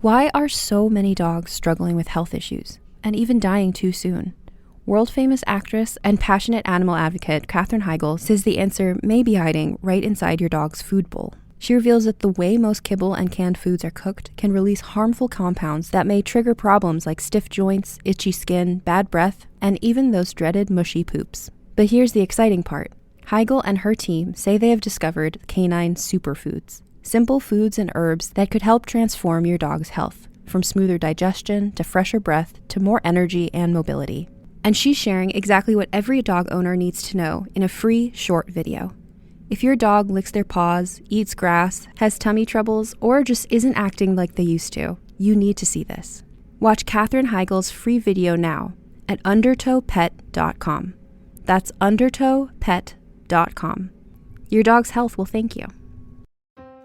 Why are so many dogs struggling with health issues, and even dying too soon? World-famous actress and passionate animal advocate Katherine Heigl says the answer may be hiding right inside your dog's food bowl. She reveals that the way most kibble and canned foods are cooked can release harmful compounds that may trigger problems like stiff joints, itchy skin, bad breath, and even those dreaded mushy poops. But here's the exciting part. Heigl and her team say they have discovered canine superfoods, simple foods and herbs that could help transform your dog's health, from smoother digestion to fresher breath to more energy and mobility. And she's sharing exactly what every dog owner needs to know in a free, short video. If your dog licks their paws, eats grass, has tummy troubles, or just isn't acting like they used to, you need to see this. Watch Katherine Heigl's free video now at undertowpet.com. That's undertowpet.com. Your dog's health will thank you.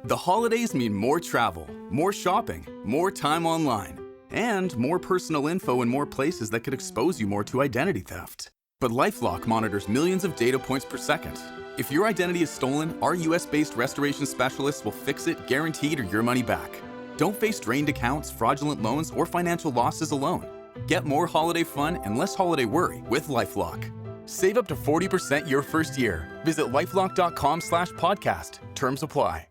The holidays mean more travel, more shopping, more time online, and more personal info in more places that could expose you more to identity theft. But LifeLock monitors millions of data points per second. If your identity is stolen, our US-based restoration specialists will fix it, guaranteed, or your money back. Don't face drained accounts, fraudulent loans, or financial losses alone. Get more holiday fun and less holiday worry with LifeLock. Save up to 40% your first year. Visit lifelock.com/podcast. Terms apply.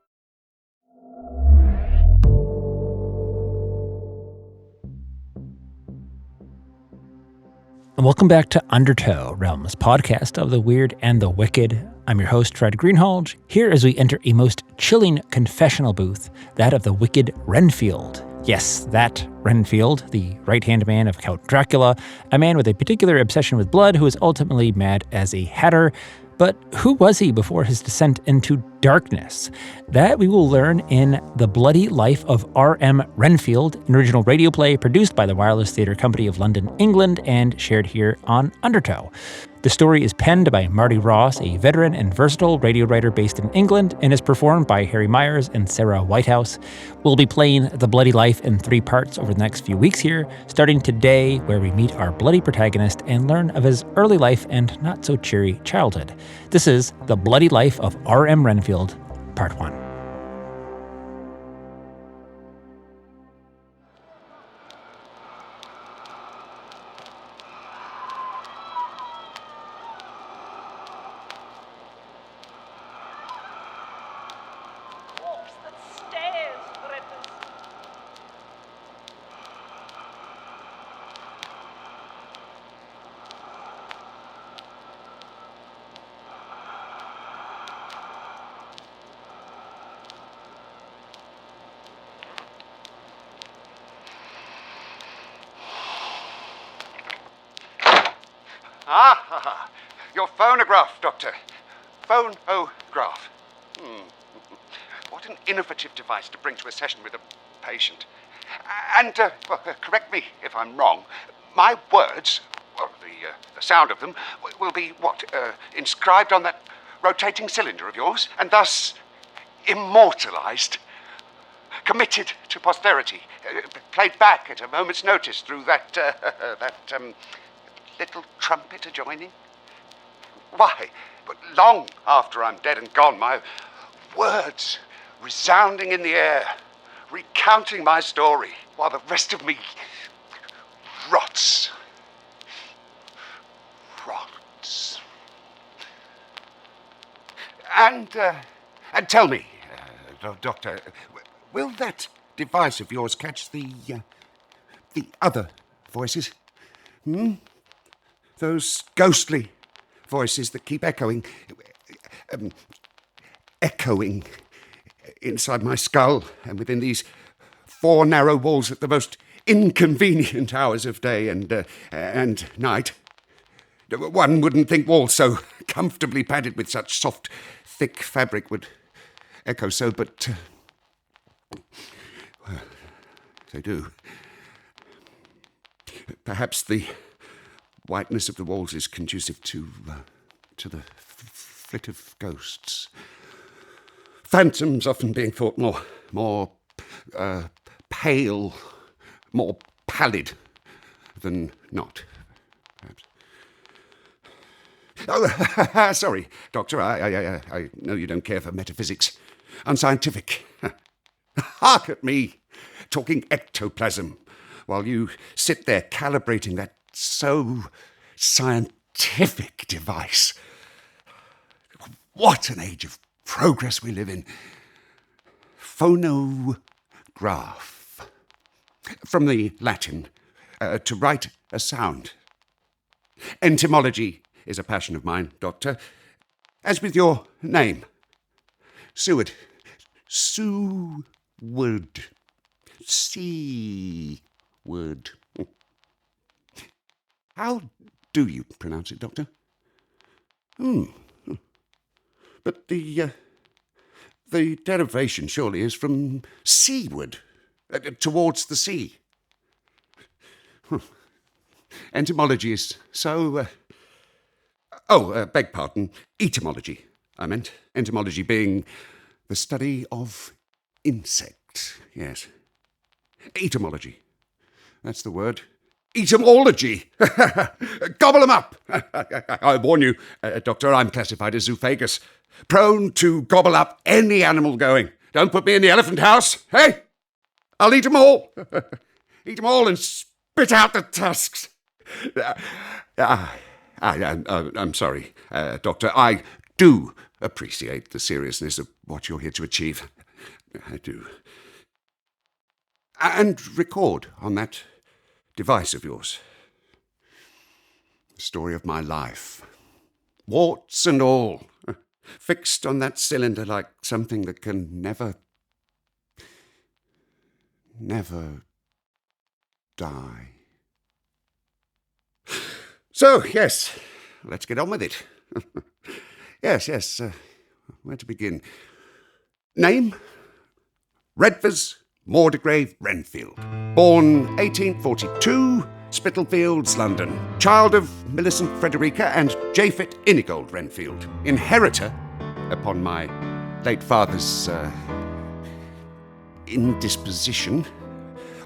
And welcome back to Undertow, Realms podcast of the weird and the wicked. I'm your host, Fred Greenhalgh, here as we enter a most chilling confessional booth, that of the wicked Renfield. Yes, that Renfield, the right-hand man of Count Dracula, a man with a particular obsession with blood who is ultimately mad as a hatter. But who was he before his descent into darkness? That we will learn in The Bloody Life of R.M. Renfield, an original radio play produced by the Wireless Theatre Company of London, England, and shared here on Undertow. The story is penned by Marty Ross, a veteran and versatile radio writer based in England, and is performed by Harry Myers and Sarah Whitehouse. We'll be playing The Bloody Life in 3 parts over the next few weeks here, starting today, where we meet our bloody protagonist and learn of his early life and not-so-cheery childhood. This is The Bloody Life of R.M. Renfield, Part 1. Ah, your phonograph, Doctor. Phonograph. What an innovative device to bring to a session with a patient. And, correct me if I'm wrong, my words, well, the sound of them, will be, inscribed on that rotating cylinder of yours, and thus immortalized, committed to posterity, played back at a moment's notice through that little trumpet adjoining? Why, but long after I'm dead and gone, my words resounding in the air, recounting my story, while the rest of me rots. And tell me, Doctor, will that device of yours catch the other voices? Those ghostly voices that keep echoing inside my skull and within these 4 narrow walls at the most inconvenient hours of day and night. One wouldn't think walls so comfortably padded with such soft, thick fabric would echo so, but well, they do. Perhaps the whiteness of the walls is conducive to the flit of ghosts. Phantoms often being thought more pale, more pallid than not, perhaps. Oh, sorry, Doctor, I know you don't care for metaphysics. Unscientific. Hark at me, talking ectoplasm, while you sit there calibrating that so scientific device. What an age of progress we live in. Phonograph. From the Latin, to write a sound. Entomology is a passion of mine, Doctor. As with your name. Seward. Seward. Seaward. How do you pronounce it, Doctor? But the derivation surely is from seaward, towards the sea. Entomology is so... beg pardon, etymology, I meant. Entomology being the study of insects, yes. Etymology, that's the word. Etymology! Gobble 'em up! I warn you, Doctor, I'm classified as zoophagous. Prone to gobble up any animal going. Don't put me in the elephant house, hey? I'll eat 'em all. Eat 'em all and spit out the tusks. I'm sorry, Doctor. I do appreciate the seriousness of what you're here to achieve. I do. And record on that device of yours the story of my life. Warts and all. Fixed on that cylinder like something that can never die. So, yes, let's get on with it. Yes, where to begin? Name? Redvers Mordegrave Renfield. Born 1842, Spitalfields, London. Child of Millicent Frederica and Japhet Inigold Renfield. Inheritor, upon my late father's indisposition,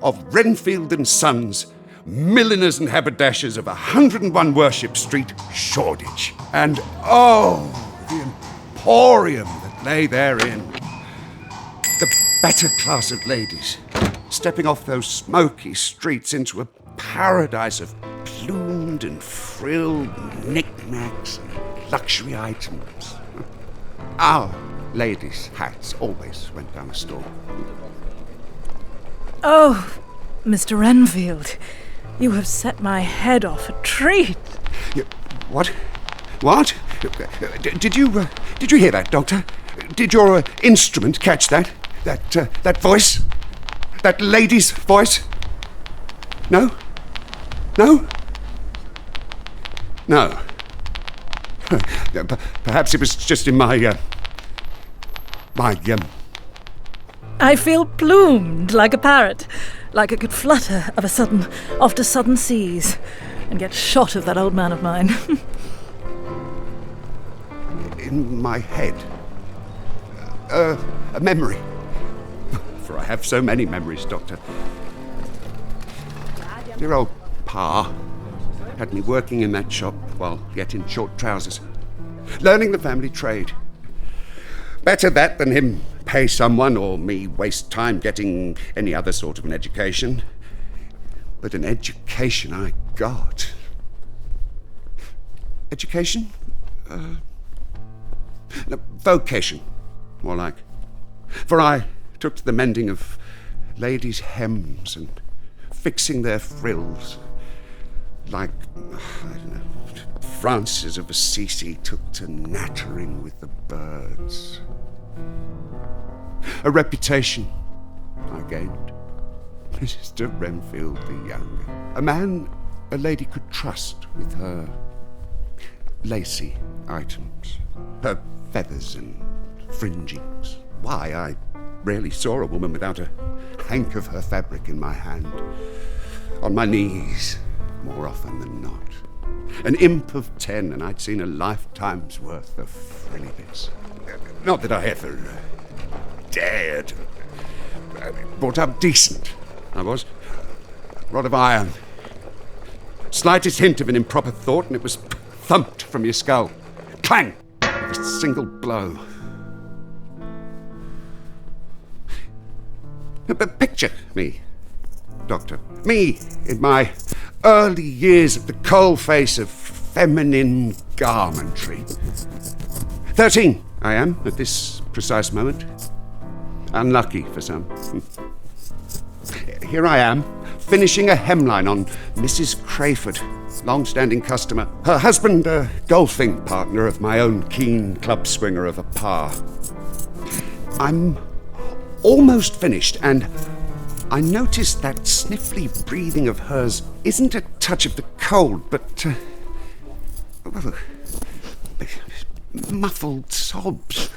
of Renfield and Sons, milliners and haberdashers of 101 Worship Street, Shoreditch. And the emporium that lay therein. The better class of ladies, stepping off those smoky streets into a paradise of plumed and frilled knickknacks and luxury items. Our ladies' hats always went down a store. Oh, Mr. Renfield, you have set my head off a treat. What? What? Did you hear that, Doctor? Did your instrument catch that? That voice? That lady's voice? No? No? No. Perhaps it was just in my I feel plumed like a parrot, like I could flutter of a sudden off to southern seas and get shot of that old man of mine. In my head. A memory. For I have so many memories, Doctor. Dear old Pa had me working in that shop while yet in short trousers, learning the family trade. Better that than him pay someone or me waste time getting any other sort of an education. But an education I got. Education? No, vocation, more like. For I took to the mending of ladies' hems and fixing their frills, like, I don't know, Francis of Assisi took to nattering with the birds. A reputation I gained. Mr. Renfield the Younger. A man a lady could trust with her lacy items, her feathers and fringings. Why, I rarely saw a woman without a hank of her fabric in my hand. On my knees, more often than not. An imp of 10, and I'd seen a lifetime's worth of frilly bits. Not that I ever dared. Brought up decent, I was. Rod of iron. Slightest hint of an improper thought, and it was thumped from your skull. Clang! With a single blow. But picture me, Doctor. Me in my early years at the coalface of feminine garmentry. 13 I am at this precise moment. Unlucky for some. Here I am, finishing a hemline on Mrs. Crayford, long-standing customer. Her husband, a golfing partner of my own keen club swinger of a par. I'm almost finished, and I noticed that sniffly breathing of hers isn't a touch of the cold, but muffled sobs.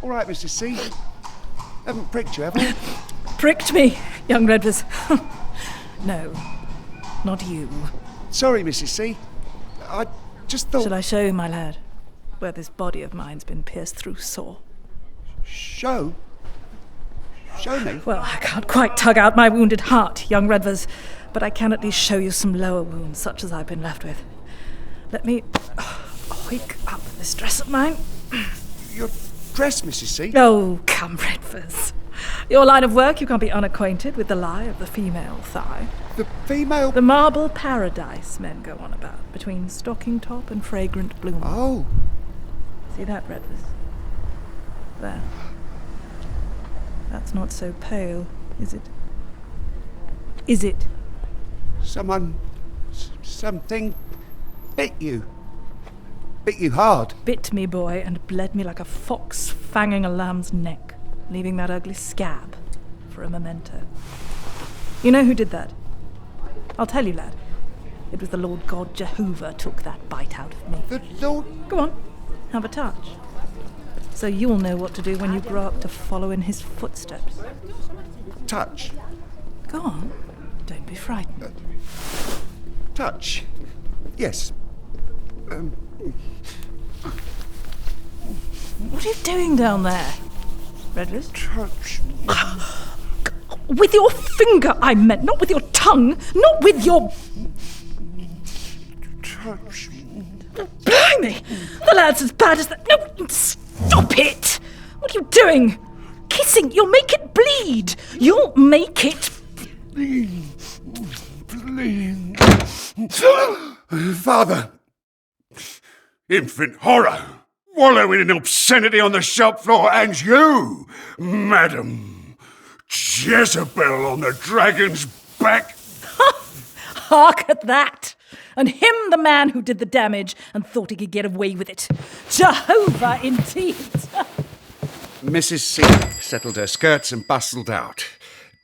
All right, Mrs. C. Haven't pricked you, have I? Pricked me, young Redvers. No, not you. Sorry, Mrs. C. I just thought... Shall I show you, my lad, where this body of mine's been pierced through sore? Show? Show me? Well, I can't quite tug out my wounded heart, young Redvers, but I can at least show you some lower wounds, such as I've been left with. Let me wake up this dress of mine. Your dress, Mrs. C? Oh, come, Redvers. Your line of work, you can't be unacquainted with the lie of the female thigh. The female... The marble paradise men go on about, between stocking top and fragrant bloom. Oh. See that, Redvers? There. That's not so pale, is it? Is it? Something bit you. Bit you hard. Bit me, boy, and bled me like a fox fanging a lamb's neck, leaving that ugly scab for a memento. You know who did that? I'll tell you, lad. It was the Lord God Jehovah took that bite out of me. The Lord... Go on, have a touch. So you'll know what to do when you grow up to follow in his footsteps. Touch. Go on, don't be frightened. Touch. Yes. What are you doing down there, Redvers? Touch. With your finger, I meant, not with your tongue, not with your... Touch. Blimey! The lad's as bad as that. No, stop it! What are you doing? Kissing, you'll make it bleed. You'll make it... Bleed. Father! Infant horror! Wallowing in obscenity on the shop floor, and you, madam, Jezebel on the dragon's back. Hark at that! And him the man who did the damage and thought he could get away with it. Jehovah, indeed! Mrs. C. settled her skirts and bustled out,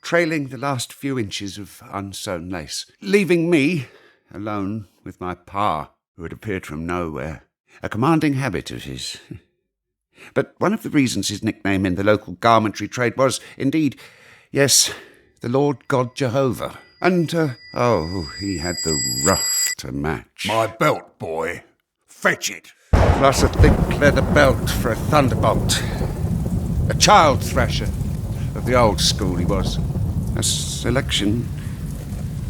trailing the last few inches of unsewn lace, leaving me alone with my pa, who had appeared from nowhere. A commanding habit of his. But one of the reasons his nickname in the local garmentry trade was, indeed, yes, the Lord God Jehovah. And, he had the ruff to match. My belt, boy. Fetch it. Plus a thick leather belt for a thunderbolt. A child thrasher of the old school he was. A selection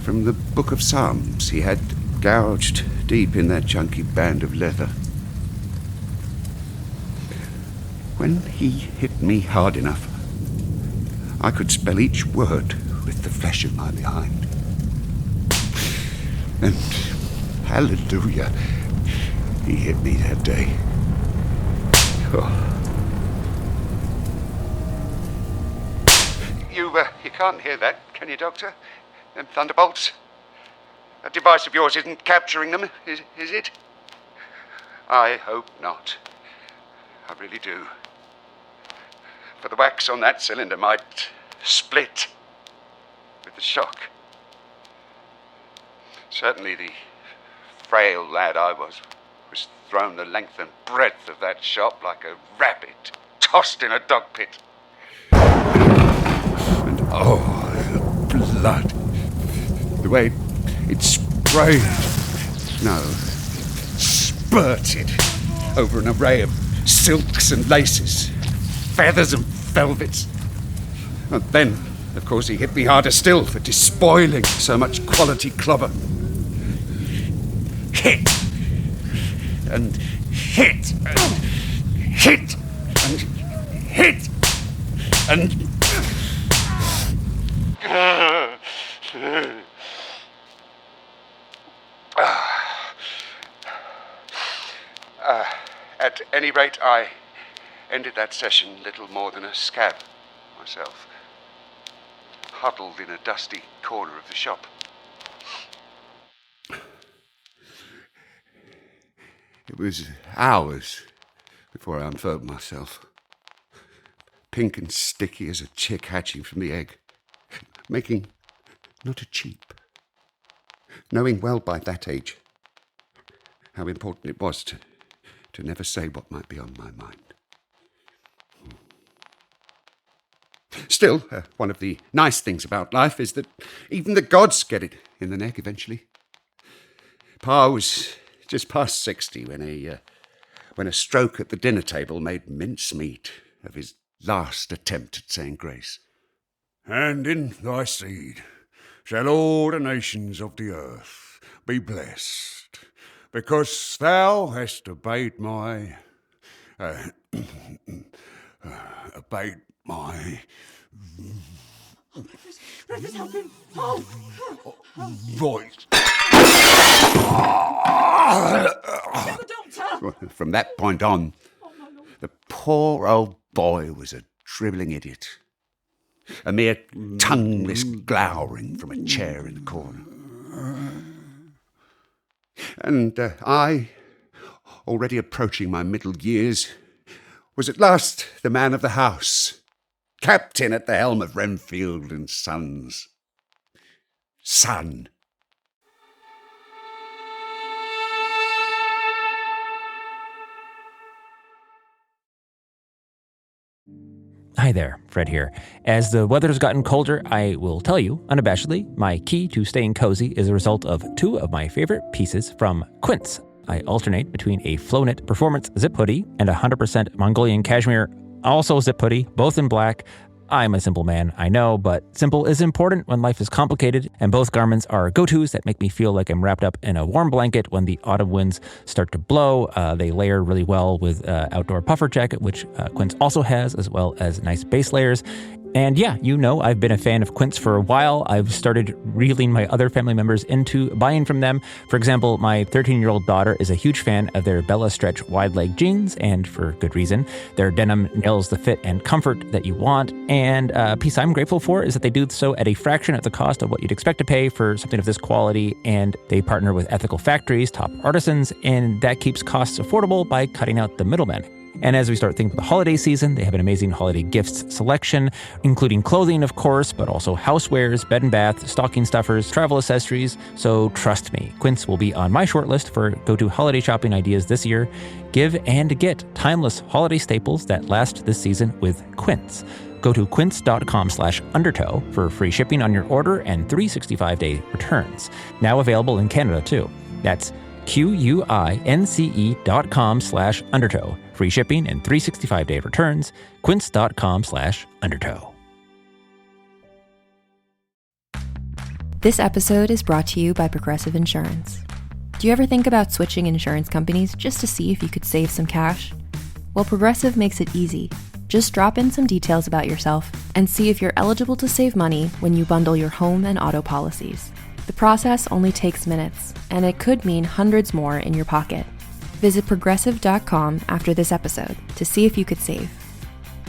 from the Book of Psalms he had gouged deep in that chunky band of leather. When he hit me hard enough, I could spell each word with the flesh of my behind. And hallelujah, he hit me that day. Oh. You can't hear that, can you, Doctor? Them thunderbolts? That device of yours isn't capturing them, is it? I hope not. I really do. For the wax on that cylinder might split with the shock. Certainly the frail lad I was thrown the length and breadth of that shop like a rabbit tossed in a dog pit. And the blood. The way it sprayed. No, spurted over an array of silks and laces, feathers and velvets. And then, of course, he hit me harder still for despoiling so much quality clobber. Hit. And hit. And hit. And hit. And At any rate, I ended that session little more than a scab myself, huddled in a dusty corner of the shop. It was hours before I unfurled myself, pink and sticky as a chick hatching from the egg, making not a cheep, knowing well by that age how important it was to never say what might be on my mind. Still, one of the nice things about life is that even the gods get it in the neck eventually. Pa was just past 60 when a stroke at the dinner table made mincemeat of his last attempt at saying grace. And in thy seed shall all the nations of the earth be blessed, because thou hast obeyed my... Rufus, help him! Oh! Right. Get the doctor! From that point on, the poor old boy was a drivelling idiot, a mere tongueless glowering from a chair in the corner. And I, already approaching my middle years, was at last the man of the house, captain at the helm of Renfield and Sons. Son. Hi there, Fred here. As the weather's gotten colder, I will tell you, unabashedly, my key to staying cozy is a result of two of my favorite pieces from Quince. I alternate between a Flowknit performance zip hoodie and a 100% Mongolian cashmere, also zip hoodie, both in black. I'm a simple man, I know, but simple is important when life is complicated, and both garments are go-tos that make me feel like I'm wrapped up in a warm blanket when the autumn winds start to blow. They layer really well with outdoor puffer jacket, which Quince also has, as well as nice base layers. And yeah, you know, I've been a fan of Quince for a while. I've started reeling my other family members into buying from them. For example, my 13-year-old daughter is a huge fan of their Bella Stretch wide leg jeans, and for good reason. Their denim nails the fit and comfort that you want. And a piece I'm grateful for is that they do so at a fraction of the cost of what you'd expect to pay for something of this quality. And they partner with ethical factories, top artisans, and that keeps costs affordable by cutting out the middlemen. And as we start thinking of the holiday season, they have an amazing holiday gifts selection, including clothing, of course, but also housewares, bed and bath, stocking stuffers, travel accessories. So trust me, Quince will be on my short list for go-to holiday shopping ideas this year. Give and get timeless holiday staples that last this season with Quince. Go to quince.com/undertow for free shipping on your order and 365-day returns. Now available in Canada, too. That's QUINCE.com/undertow. Free shipping and 365-day returns. Quince.com/undertow. This episode is brought to you by Progressive Insurance. Do you ever think about switching insurance companies just to see if you could save some cash? Well, Progressive makes it easy. Just drop in some details about yourself and see if you're eligible to save money when you bundle your home and auto policies. The process only takes minutes, and it could mean hundreds more in your pocket. Visit Progressive.com after this episode to see if you could save.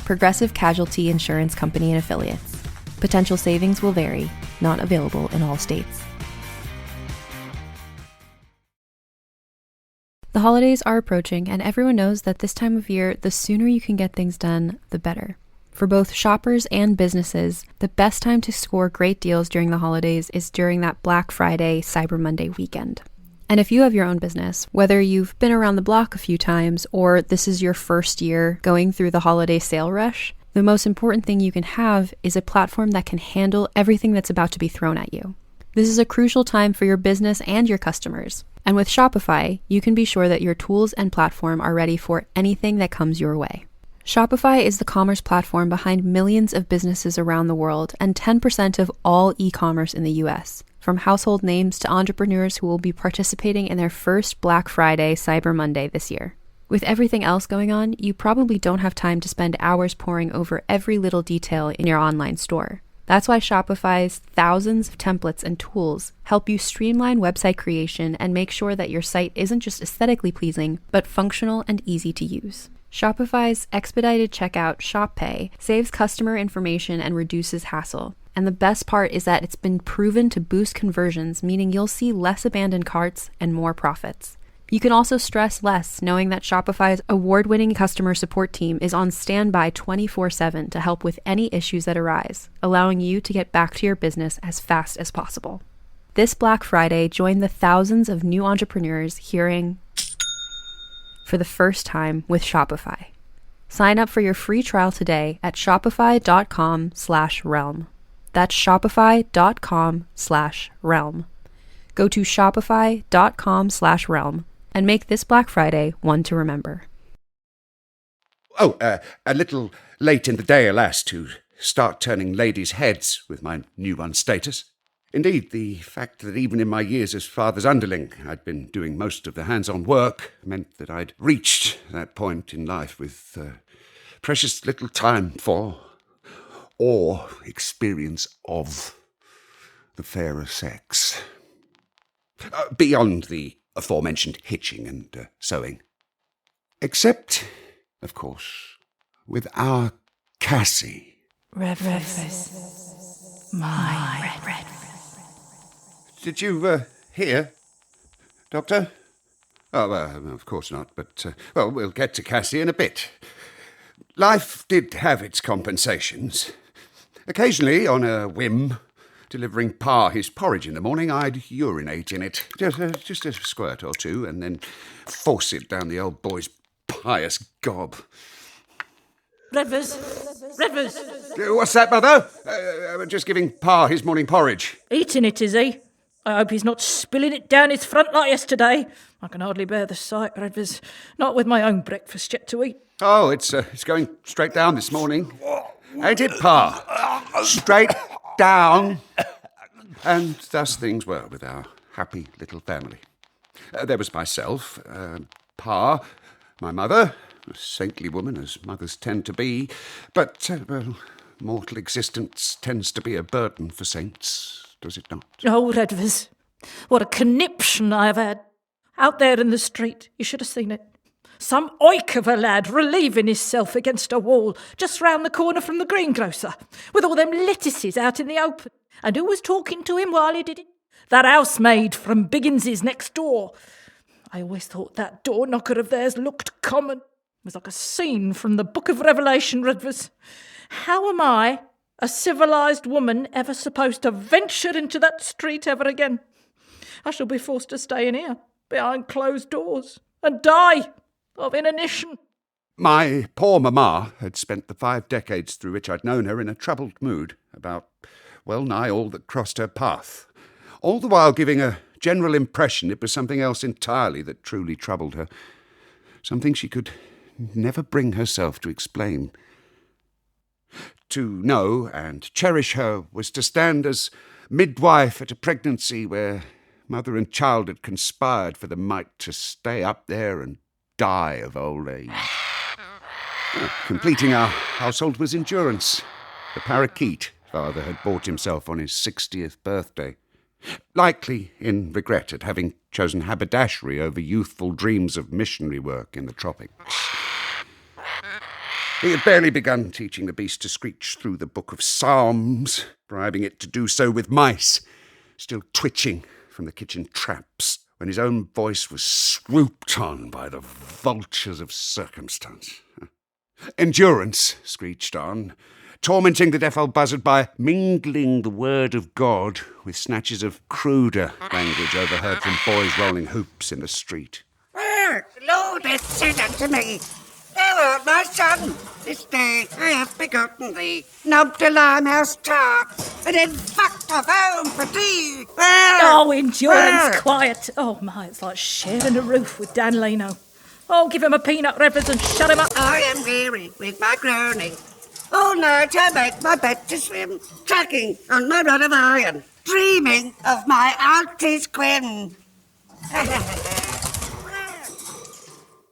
Progressive Casualty Insurance Company and Affiliates. Potential savings will vary, not available in all states. The holidays are approaching, and everyone knows that this time of year, the sooner you can get things done, the better. For both shoppers and businesses, the best time to score great deals during the holidays is during that Black Friday, Cyber Monday weekend. And if you have your own business, whether you've been around the block a few times or this is your first year going through the holiday sale rush, the most important thing you can have is a platform that can handle everything that's about to be thrown at you. This is a crucial time for your business and your customers. And with Shopify, you can be sure that your tools and platform are ready for anything that comes your way. Shopify is the commerce platform behind millions of businesses around the world and 10% of all e-commerce in the US. From household names to entrepreneurs who will be participating in their first Black Friday, Cyber Monday this year. With everything else going on, you probably don't have time to spend hours poring over every little detail in your online store. That's why Shopify's thousands of templates and tools help you streamline website creation and make sure that your site isn't just aesthetically pleasing, but functional and easy to use. Shopify's expedited checkout, Shop Pay, saves customer information and reduces hassle. And the best part is that it's been proven to boost conversions, meaning you'll see less abandoned carts and more profits. You can also stress less knowing that Shopify's award-winning customer support team is on standby 24/7 to help with any issues that arise, allowing you to get back to your business as fast as possible. This Black Friday, join the thousands of new entrepreneurs hearing for the first time with Shopify. Sign up for your free trial today at shopify.com/realm. That's shopify.com/realm. Go to shopify.com/realm and make this Black Friday one to remember. A little late in the day, alas, to start turning ladies' heads with my new-won status. Indeed, the fact that even in my years as father's underling, I'd been doing most of the hands-on work meant that I'd reached that point in life with precious little time for or experience of the fairer sex. Beyond the aforementioned hitching and sewing. Except, of course, with our Cassie. Did you hear, Doctor? Oh, of course not, but, we'll get to Cassie in a bit. Life did have its compensations. Occasionally, on a whim, delivering Pa his porridge in the morning, I'd urinate in it. Just a squirt or two, and then force it down the old boy's pious gob. Rivers! What's that, Mother? Just giving Pa his morning porridge. Eating it, is he? I hope he's not spilling it down his front like yesterday. I can hardly bear the sight, Rivers. Not with my own breakfast yet to eat. Oh, it's going straight down this morning. Ain't it, Pa? Straight down. And thus things were with our happy little family. There was myself, Pa, my mother, a saintly woman as mothers tend to be, but, mortal existence tends to be a burden for saints, does it not? Oh, Redvers, what a conniption I have had. Out there in the street, you should have seen it. Some oik of a lad relieving himself against a wall just round the corner from the greengrocer, with all them lettuces out in the open. And who was talking to him while he did it? That housemaid from Biggins's next door. I always thought that door knocker of theirs looked common. It was like a scene from the Book of Revelation, Redvers. How am I, a civilised woman, ever supposed to venture into that street ever again? I shall be forced to stay in here, behind closed doors, and die of inanition. My poor mamma had spent the 5 decades through which I'd known her in a troubled mood about well nigh all that crossed her path, all the while giving a general impression it was something else entirely that truly troubled her, something she could never bring herself to explain. To know and cherish her was to stand as midwife at a pregnancy where mother and child had conspired for the might to stay up there and die of old age. Completing our household was Endurance, the parakeet father had bought himself on his 60th birthday, likely in regret at having chosen haberdashery over youthful dreams of missionary work in the tropics. He had barely begun teaching the beast to screech through the Book of Psalms, bribing it to do so with mice, still twitching from the kitchen traps, when his own voice was swooped on by the vultures of circumstance. Endurance screeched on, tormenting the deaf old buzzard by mingling the word of God with snatches of cruder language overheard from boys rolling hoops in the street. Lord hath said unto me, Thou art my son, this day I have begotten thee. Knobbed a limehouse tart, and then fucked off home for tea. Oh, Endurance, quiet. Oh, my, it's like sharing a roof with Dan Leno. Oh, give him a peanut, Rivers, and shut him up. I am weary with my groaning. All night I make my bed to swim, tracking on my rod of iron, dreaming of my Auntie's Gwen.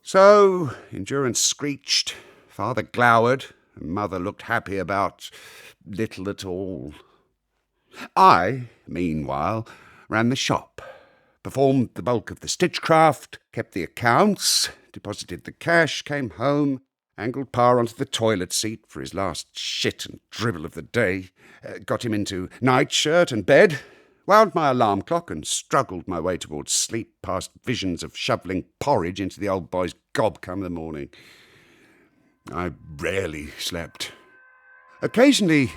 So, Endurance screeched, father glowered, and mother looked happy about little at all. I, meanwhile, ran the shop, performed the bulk of the stitchcraft, kept the accounts, deposited the cash, came home, angled Pa onto the toilet seat for his last shit and dribble of the day, got him into nightshirt and bed, wound my alarm clock and struggled my way towards sleep past visions of shovelling porridge into the old boy's gob come the morning. I rarely slept. Occasionally,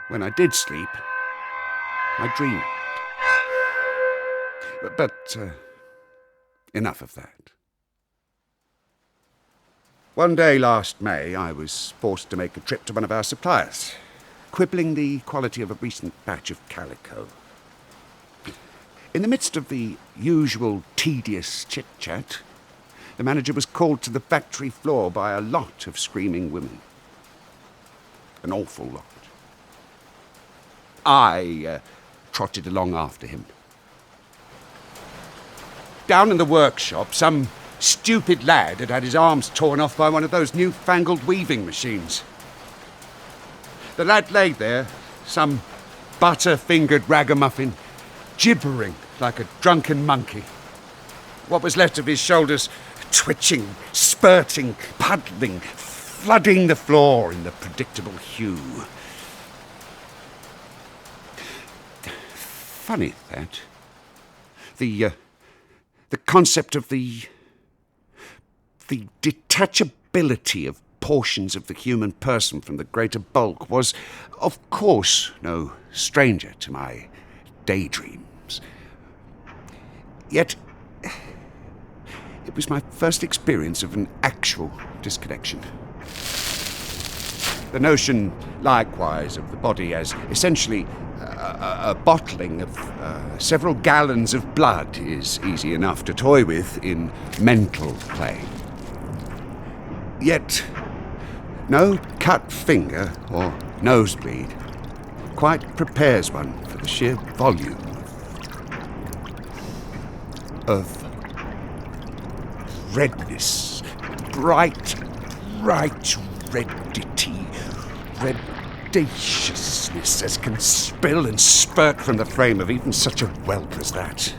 when I did sleep, I dreamed. But enough of that. One day last May, I was forced to make a trip to one of our suppliers, quibbling the quality of a recent batch of calico. In the midst of the usual tedious chit-chat, the manager was called to the factory floor by a lot of screaming women. An awful lot. I trotted along after him. Down in the workshop, some stupid lad had his arms torn off by one of those newfangled weaving machines. The lad lay there, some butter-fingered ragamuffin, gibbering like a drunken monkey. What was left of his shoulders twitching, spurting, puddling, flooding the floor in the predictable hue. Funny, that. The concept of the detachability of portions of the human person from the greater bulk was, of course, no stranger to my daydreams. Yet, it was my first experience of an actual disconnection. The notion, likewise, of the body as essentially a bottling of several gallons of blood is easy enough to toy with in mental play. Yet, no cut finger or nosebleed quite prepares one for the sheer volume of redness, bright redaciousness as can spill and spurt from the frame of even such a whelp as that.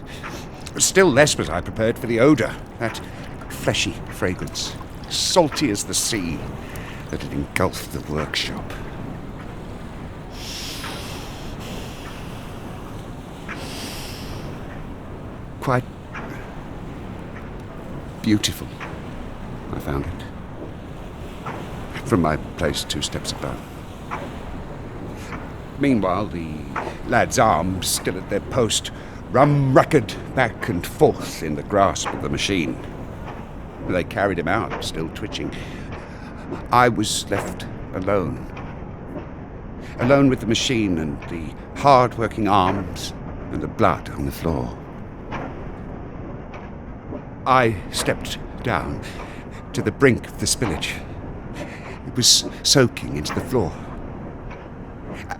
Still less was I prepared for the odour, that fleshy fragrance, salty as the sea, that had engulfed the workshop. Quite beautiful, I found it, from my place 2 steps above. Meanwhile, the lad's arms, still at their post, rum-ruckered back and forth in the grasp of the machine. They carried him out, still twitching. I was left alone. Alone with the machine and the hard-working arms and the blood on the floor. I stepped down to the brink of the spillage. It was soaking into the floor.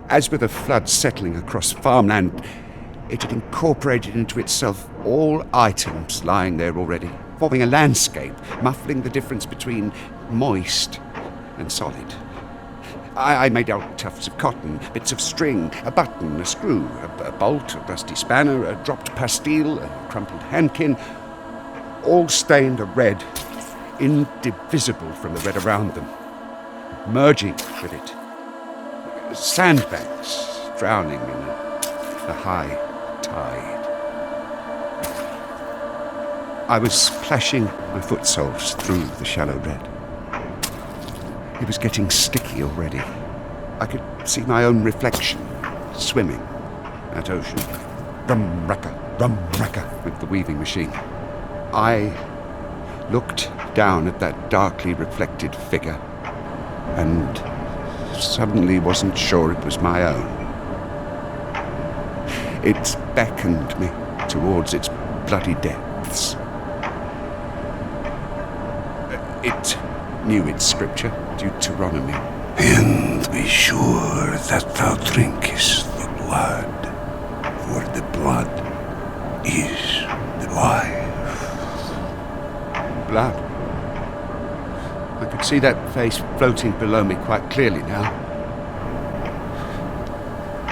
As with a flood settling across farmland, it had incorporated into itself all items lying there already, forming a landscape, muffling the difference between moist and solid. I made out tufts of cotton, bits of string, a button, a screw, a bolt, a rusty spanner, a dropped pastille, a crumpled handkin, all stained a red, indivisible from the red around them, merging with it. Sandbags drowning in the high tide. I was plashing my foot soles through the shallow red. It was getting sticky already. I could see my own reflection swimming that ocean. Rum-racka, with the weaving machine. I looked down at that darkly reflected figure and suddenly wasn't sure it was my own. It beckoned me towards its bloody depths. It knew its scripture, Deuteronomy. And be sure that thou drinkest the blood, for the blood is the life. Blood. I could see that face floating below me quite clearly now.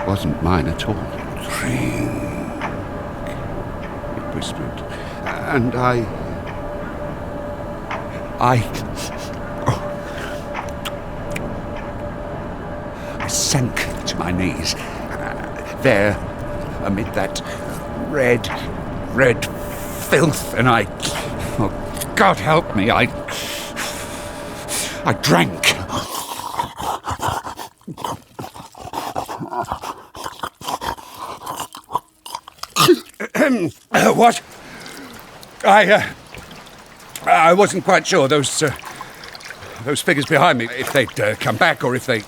wasn't mine at all. Drink, it whispered. And I sank to my knees. There, amid that red filth, and oh, God help me, I drank. What? I wasn't quite sure. Those figures behind me, if they'd come back, or if they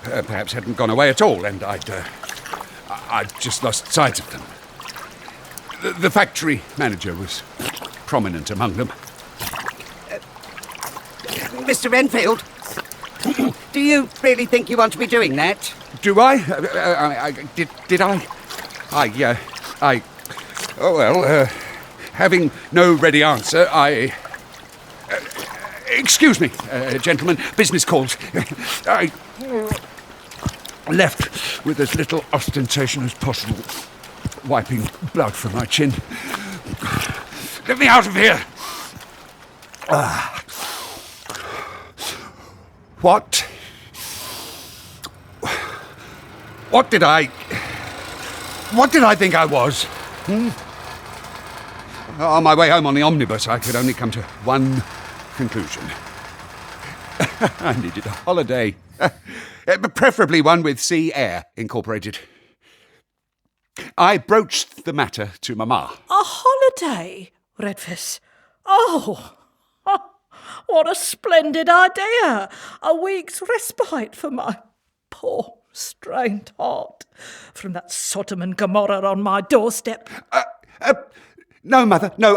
perhaps hadn't gone away at all, and I'd just lost sight of them. The factory manager was prominent among them. Mr. Renfield, do you really think you want to be doing that? Do I? Did I? Oh, well, having no ready answer, excuse me, gentlemen, business calls. I left with as little ostentation as possible, wiping blood from my chin. Get me out of here! What did I think I was? On my way home on the omnibus, I could only come to one conclusion. I needed a holiday. Preferably one with sea air incorporated. I broached the matter to Mamma. A holiday, Redfish? Oh, what a splendid idea! A week's respite for my poor, strained heart from that Sodom and Gomorrah on my doorstep. No, Mother, no,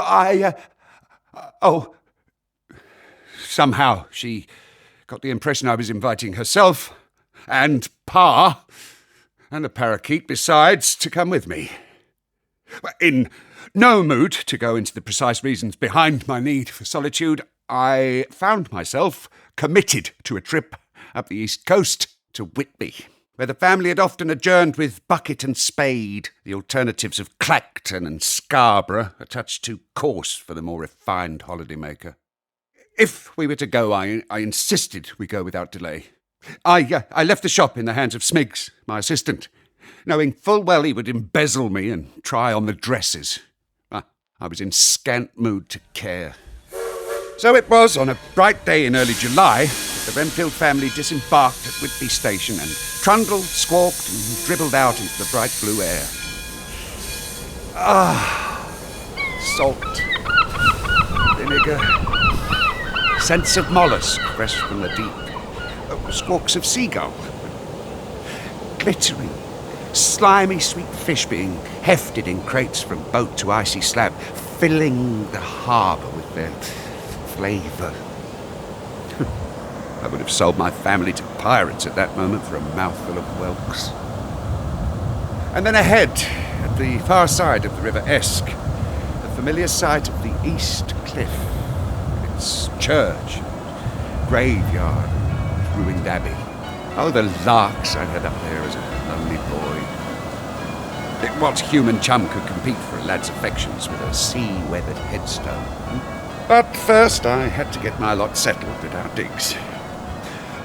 somehow she got the impression I was inviting herself and Pa, and a parakeet besides, to come with me. In no mood to go into the precise reasons behind my need for solitude, I found myself committed to a trip up the East Coast to Whitby, where the family had often adjourned with bucket and spade, the alternatives of Clacton and Scarborough a touch too coarse for the more refined holidaymaker. If we were to go, I insisted we go without delay. I left the shop in the hands of Smiggs, my assistant, knowing full well he would embezzle me and try on the dresses. I was in scant mood to care. So it was on a bright day in early July that the Renfield family disembarked at Whitby Station and trundled, squawked and dribbled out into the bright blue air. Salt, vinegar, scents of mollusk fresh from the deep, squawks of seagull, glittering, slimy sweet fish being hefted in crates from boat to icy slab, filling the harbour with their flavour. I would have sold my family to pirates at that moment for a mouthful of whelks. And then ahead, at the far side of the River Esk, the familiar sight of the East Cliff, with its church, graveyard, and ruined abbey. Oh, the larks I had up there as a lonely boy. What human chum could compete for a lad's affections with a sea-weathered headstone? But first I had to get my lot settled at our digs.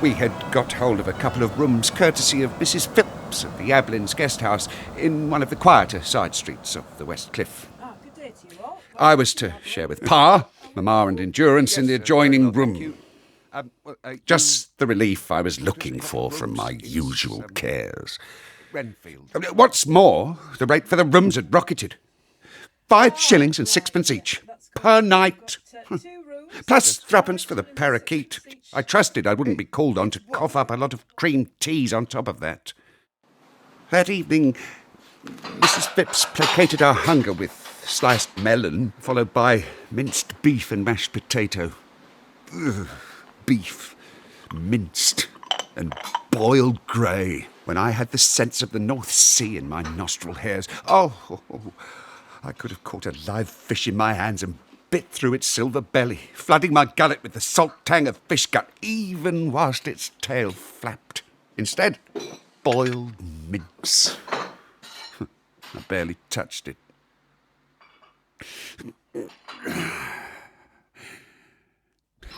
We had got hold of a couple of rooms courtesy of Mrs. Phillips at the Ablins guest house in one of the quieter side streets of the West Cliff. Good day to you all. I was to share with Pa, Mamma and Endurance in the adjoining room. Just the relief I was looking for from my usual cares. Renfield. What's more, the rate for the rooms had rocketed. 5 shillings and 6pence each, per night. Plus 3pence for the parakeet. I trusted I wouldn't be called on to cough up a lot of cream teas on top of that. That evening, Mrs. Phipps placated our hunger with sliced melon, followed by minced beef and mashed potato. Ugh, beef, minced, and boiled grey. When I had the sense of the North Sea in my nostril hairs, I could have caught a live fish in my hands and bit through its silver belly, flooding my gullet with the salt tang of fish gut, even whilst its tail flapped. Instead, boiled mince. I barely touched it.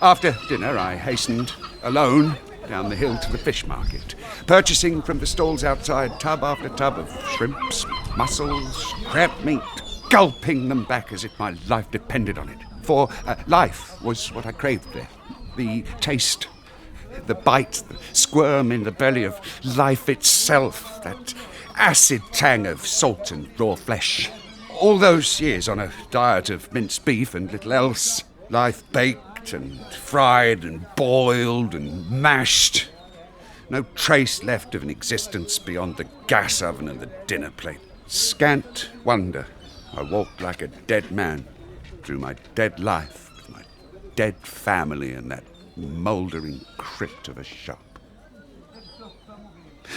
After dinner, I hastened alone down the hill to the fish market, purchasing from the stalls outside tub after tub of shrimps, mussels, crab meat, gulping them back as if my life depended on it. For life was what I craved there. The taste, the bite, the squirm in the belly of life itself, that acid tang of salt and raw flesh. All those years on a diet of minced beef and little else, life baked and fried and boiled and mashed. No trace left of an existence beyond the gas oven and the dinner plate. Scant wonder I walked like a dead man through my dead life with my dead family and that mouldering crypt of a shop.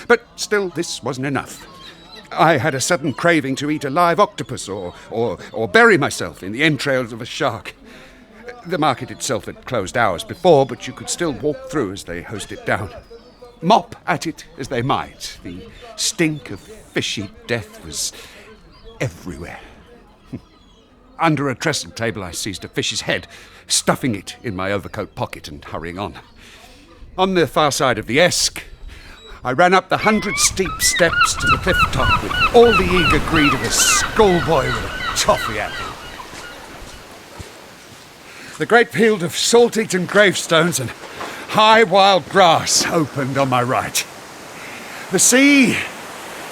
But still, this wasn't enough. I had a sudden craving to eat a live octopus or bury myself in the entrails of a shark. The market itself had closed hours before, but you could still walk through as they hosed it down. Mop at it as they might, the stink of fishy death was everywhere. Under a trestle table, I seized a fish's head, stuffing it in my overcoat pocket and hurrying on. On the far side of the Esk, I ran up the 100 steep steps to the cliff top with all the eager greed of a schoolboy with a toffee apple. The great field of salt-eaten gravestones and high wild grass opened on my right. The sea,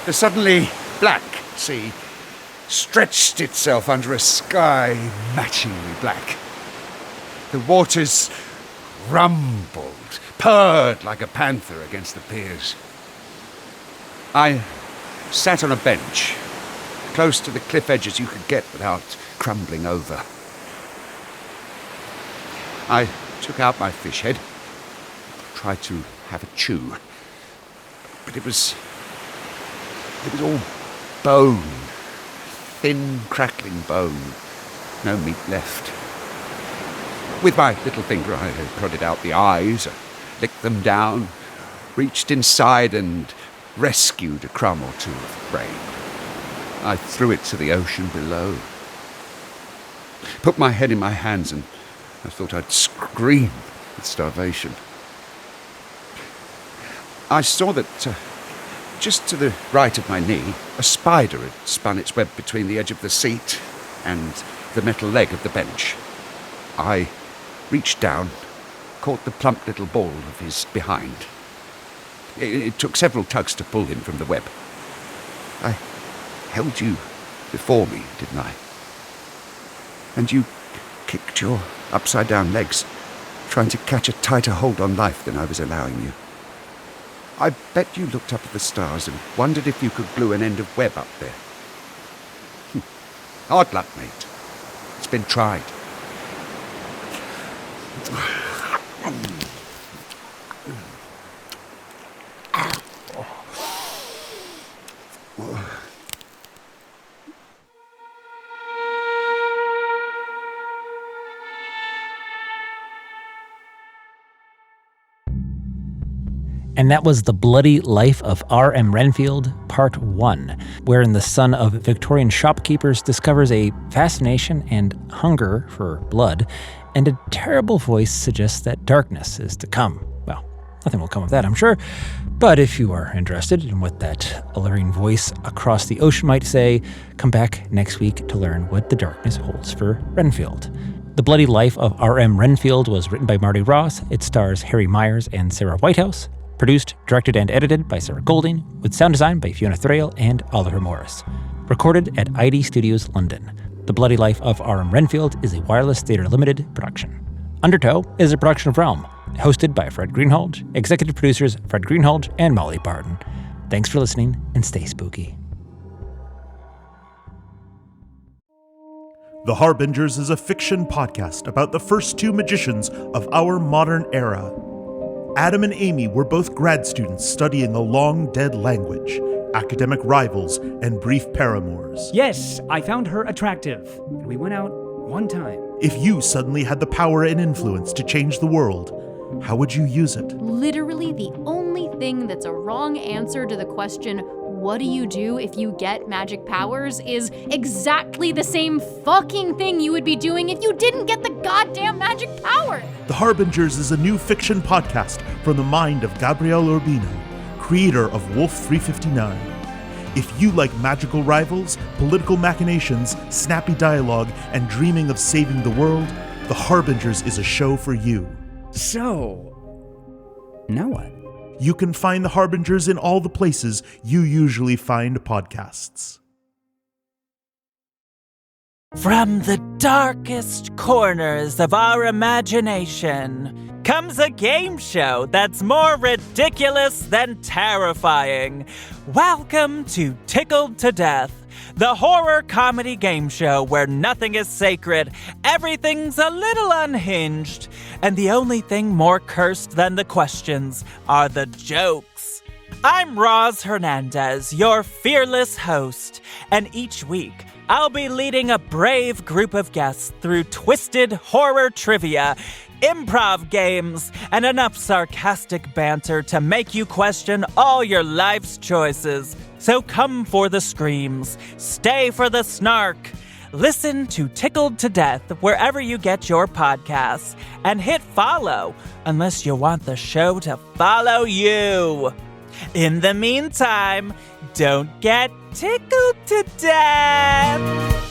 the suddenly black sea, stretched itself under a sky matchingly black. The waters rumbled, purred like a panther against the piers. I sat on a bench, close to the cliff edge as you could get without crumbling over. I took out my fish head, tried to have a chew, but it was all bone, thin, crackling bone, no meat left. With my little finger, I prodded out the eyes, licked them down, reached inside and rescued a crumb or two of brain. I threw it to the ocean below, put my head in my hands, and I thought I'd scream with starvation. I saw that just to the right of my knee, a spider had spun its web between the edge of the seat and the metal leg of the bench. I reached down, caught the plump little ball of his behind. It took several tugs to pull him from the web. I held you before me, didn't I? And you kicked your upside-down legs, trying to catch a tighter hold on life than I was allowing you. I bet you looked up at the stars and wondered if you could glue an end of web up there. Hard luck, mate. It's been tried. And that was The Bloody Life of R.M. Renfield, Part 1, wherein the son of Victorian shopkeepers discovers a fascination and hunger for blood, and a terrible voice suggests that darkness is to come. Well, nothing will come of that, I'm sure, but if you are interested in what that alluring voice across the ocean might say, come back next week to learn what the darkness holds for Renfield. The Bloody Life of R.M. Renfield was written by Marty Ross. It stars Harry Myers and Sarah Whitehouse. Produced, directed, and edited by Sarah Golding, with sound design by Fiona Thrail and Oliver Morris. Recorded at ID Studios, London. The Bloody Life of R.M. Renfield is a Wireless Theatre Limited production. Undertow is a production of Realm, hosted by Fred Greenhalgh, executive producers Fred Greenhalgh and Molly Barton. Thanks for listening, and stay spooky. The Harbingers is a fiction podcast about the first two magicians of our modern era. Adam and Amy were both grad students studying a long-dead language, academic rivals, and brief paramours. Yes, I found her attractive, and we went out one time. If you suddenly had the power and influence to change the world, how would you use it? Literally the only thing that's a wrong answer to the question, what do you do if you get magic powers, is exactly the same fucking thing you would be doing if you didn't get the goddamn magic power. The Harbingers is a new fiction podcast from the mind of Gabriel Urbino, creator of Wolf 359. If you like magical rivals, political machinations, snappy dialogue, and dreaming of saving the world, The Harbingers is a show for you. So, now what? You can find The Harbingers in all the places you usually find podcasts. From the darkest corners of our imagination comes a game show that's more ridiculous than terrifying. Welcome to Tickled to Death, the horror comedy game show where nothing is sacred, everything's a little unhinged, and the only thing more cursed than the questions are the jokes. I'm Roz Hernandez, your fearless host, and each week I'll be leading a brave group of guests through twisted horror trivia, improv games, and enough sarcastic banter to make you question all your life's choices. So come for the screams, stay for the snark. Listen to Tickled to Death wherever you get your podcasts, and hit follow unless you want the show to follow you. In the meantime, don't get tickled to death.